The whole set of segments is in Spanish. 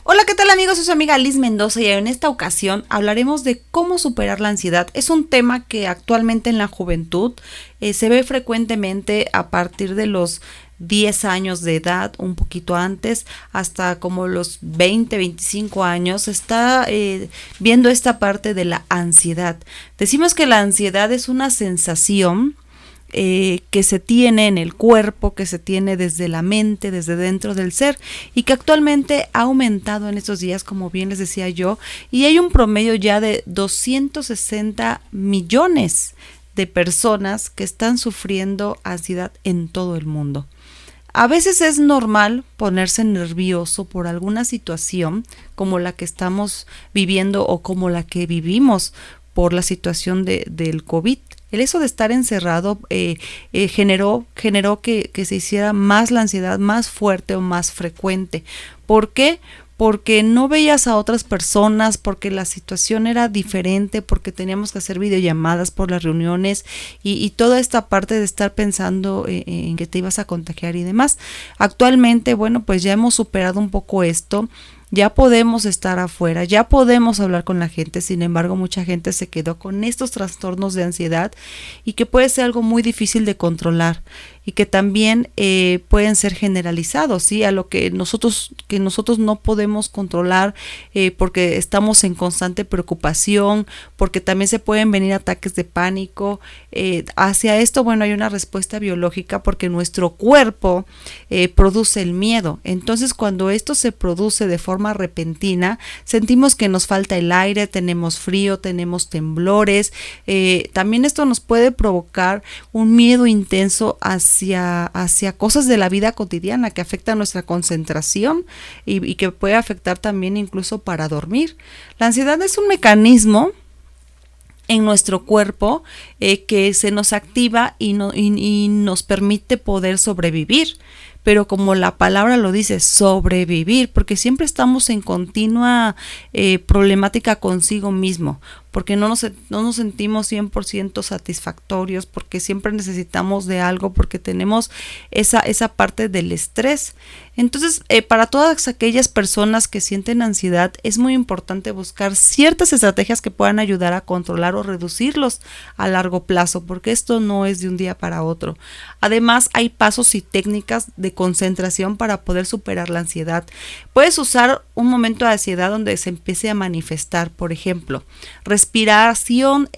Hola, ¿qué tal amigos? Soy su amiga Liz Mendoza y en esta ocasión hablaremos de cómo superar la ansiedad. Es un tema que actualmente en la juventud se ve frecuentemente a partir de los 10 años de edad, un poquito antes, hasta como los 20, 25 años, se está viendo esta parte de la ansiedad. Decimos que la ansiedad es una sensación que se tiene en el cuerpo, que se tiene desde la mente, desde dentro del ser, y que actualmente ha aumentado en estos días, como bien les decía yo, y hay un promedio ya de 260 millones de personas que están sufriendo ansiedad en todo el mundo. A veces es normal ponerse nervioso por alguna situación como la que estamos viviendo o como la que vivimos por la situación del COVID. El eso de estar encerrado generó que se hiciera más la ansiedad, más fuerte o más frecuente. ¿Por qué? Porque no veías a otras personas, porque la situación era diferente, porque teníamos que hacer videollamadas por las reuniones y toda esta parte de estar pensando en que te ibas a contagiar y demás. Actualmente, bueno, pues ya hemos superado un poco esto. Ya podemos estar afuera, ya podemos hablar con la gente, sin embargo mucha gente se quedó con estos trastornos de ansiedad y que puede ser algo muy difícil de controlar y que también pueden ser generalizados, ¿sí? A lo que nosotros no podemos controlar porque estamos en constante preocupación, porque también se pueden venir ataques de pánico. Hacia esto, bueno, hay una respuesta biológica porque nuestro cuerpo produce el miedo. Entonces, cuando esto se produce de forma repentina, sentimos que nos falta el aire, tenemos frío, tenemos temblores. También esto nos puede provocar un miedo intenso hacia cosas de la vida cotidiana que afectan nuestra concentración y que puede afectar también incluso para dormir. La ansiedad es un mecanismo en nuestro cuerpo que se nos activa y nos permite poder sobrevivir. Pero como la palabra lo dice, sobrevivir, porque siempre estamos en continua problemática consigo mismo, porque no nos sentimos 100% satisfactorios, porque siempre necesitamos de algo, porque tenemos esa parte del estrés. Entonces, para todas aquellas personas que sienten ansiedad, es muy importante buscar ciertas estrategias que puedan ayudar a controlar o reducirlos a largo plazo, porque esto no es de un día para otro. Además, hay pasos y técnicas de concentración para poder superar la ansiedad. Puedes usar un momento de ansiedad donde se empiece a manifestar, por ejemplo, respiración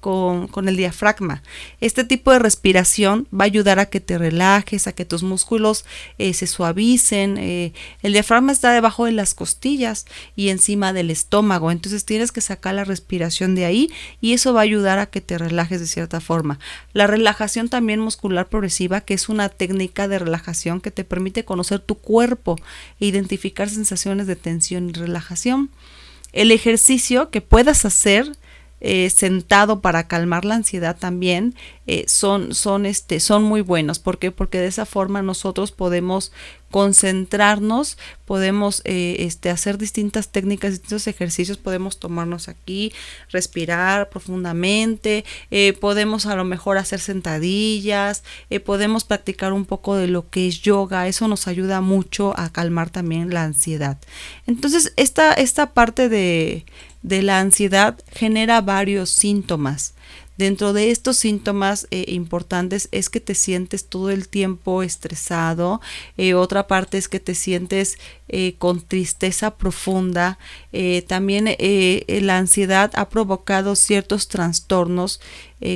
con el diafragma. Este tipo de respiración va a ayudar a que te relajes, a que tus músculos se suavicen. El diafragma está debajo de las costillas y encima del estómago, entonces tienes que sacar la respiración de ahí y eso va a ayudar a que te relajes de cierta forma. La relajación también muscular progresiva, que es una técnica de relajación que te permite conocer tu cuerpo e identificar sensaciones de tensión y relajación. El ejercicio que puedas hacer sentado para calmar la ansiedad también son muy buenos. ¿Por qué? Porque de esa forma nosotros podemos concentrarnos, podemos hacer distintas técnicas, distintos ejercicios, podemos tomarnos aquí, respirar profundamente, podemos a lo mejor hacer sentadillas, podemos practicar un poco de lo que es yoga. Eso nos ayuda mucho a calmar también la ansiedad. Entonces esta parte de la ansiedad genera varios síntomas. Dentro de estos síntomas importantes es que te sientes todo el tiempo estresado. Otra parte es que te sientes con tristeza profunda. También la ansiedad ha provocado ciertos trastornos,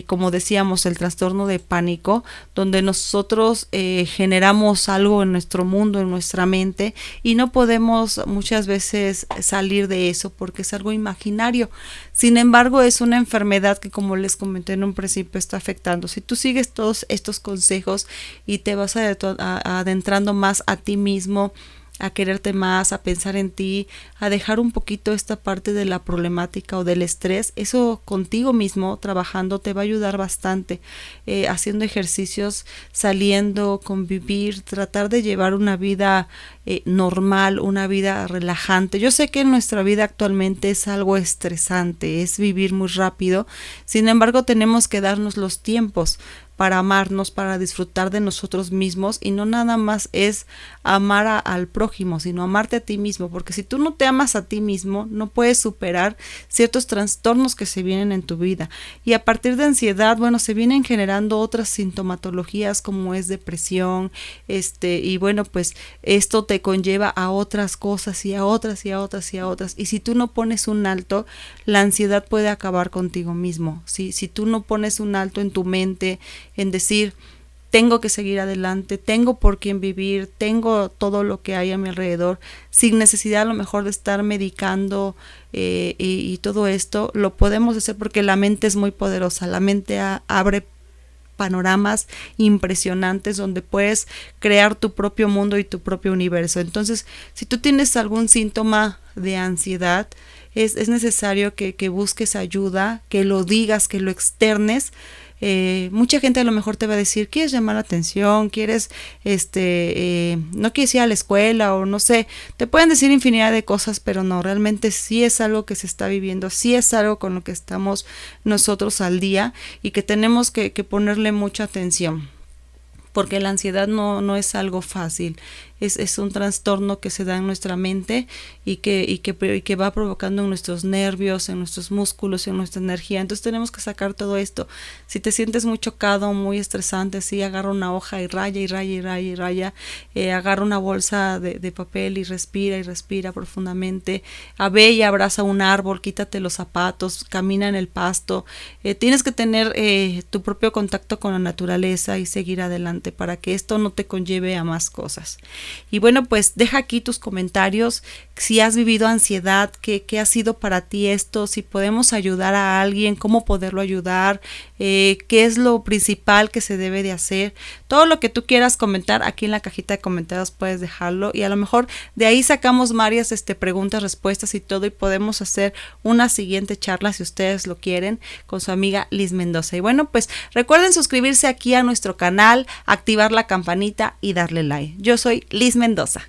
como decíamos, el trastorno de pánico, donde nosotros generamos algo en nuestro mundo, en nuestra mente, y no podemos muchas veces salir de eso porque es algo imaginario. Sin embargo, es una enfermedad que, como les comenté en un principio, está afectando. Si tú sigues todos estos consejos y te vas adentrando más a ti mismo, a quererte más, a pensar en ti, a dejar un poquito esta parte de la problemática o del estrés, eso contigo mismo trabajando te va a ayudar bastante, haciendo ejercicios, saliendo, convivir, tratar de llevar una vida normal, una vida relajante. Yo sé que nuestra vida actualmente es algo estresante, es vivir muy rápido, sin embargo tenemos que darnos los tiempos para amarnos, para disfrutar de nosotros mismos, y no nada más es amar al prójimo, sino amarte a ti mismo, porque si tú no te amas a ti mismo, no puedes superar ciertos trastornos que se vienen en tu vida. Y a partir de ansiedad, bueno, se vienen generando otras sintomatologías como es depresión, y bueno, pues esto te conlleva a otras cosas y a otras y a otras y a otras. Y si tú no pones un alto, la ansiedad puede acabar contigo mismo. Si tú no pones un alto en tu mente, en decir, tengo que seguir adelante, tengo por quién vivir, tengo todo lo que hay a mi alrededor, sin necesidad a lo mejor de estar medicando y todo esto, lo podemos hacer porque la mente es muy poderosa, la mente abre panoramas impresionantes donde puedes crear tu propio mundo y tu propio universo. Entonces, si tú tienes algún síntoma de ansiedad, es necesario que busques ayuda, que lo digas, que lo externes. Mucha gente a lo mejor te va a decir, ¿quieres llamar la atención? ¿Quieres, no quieres ir a la escuela? O no sé, te pueden decir infinidad de cosas, pero no, realmente sí es algo que se está viviendo, sí es algo con lo que estamos nosotros al día y que tenemos que ponerle mucha atención. Porque la ansiedad no es algo fácil, es un trastorno que se da en nuestra mente y que va provocando en nuestros nervios, en nuestros músculos, en nuestra energía. Entonces tenemos que sacar todo esto. Si te sientes muy chocado, muy estresante, sí, agarra una hoja y raya y raya y raya y raya, agarra una bolsa de papel y respira profundamente, ve y abraza un árbol, quítate los zapatos, camina en el pasto. Tienes que tener tu propio contacto con la naturaleza y seguir adelante para que esto no te conlleve a más cosas. Y bueno, pues deja aquí tus comentarios, si has vivido ansiedad, qué ha sido para ti esto, si podemos ayudar a alguien, cómo poderlo ayudar, qué es lo principal que se debe de hacer. Todo lo que tú quieras comentar aquí en la cajita de comentarios puedes dejarlo y a lo mejor de ahí sacamos varias preguntas, respuestas y todo y podemos hacer una siguiente charla si ustedes lo quieren con su amiga Liz Mendoza. Y bueno, pues recuerden suscribirse aquí a nuestro canal, activar la campanita y darle like. Yo soy Liz Mendoza.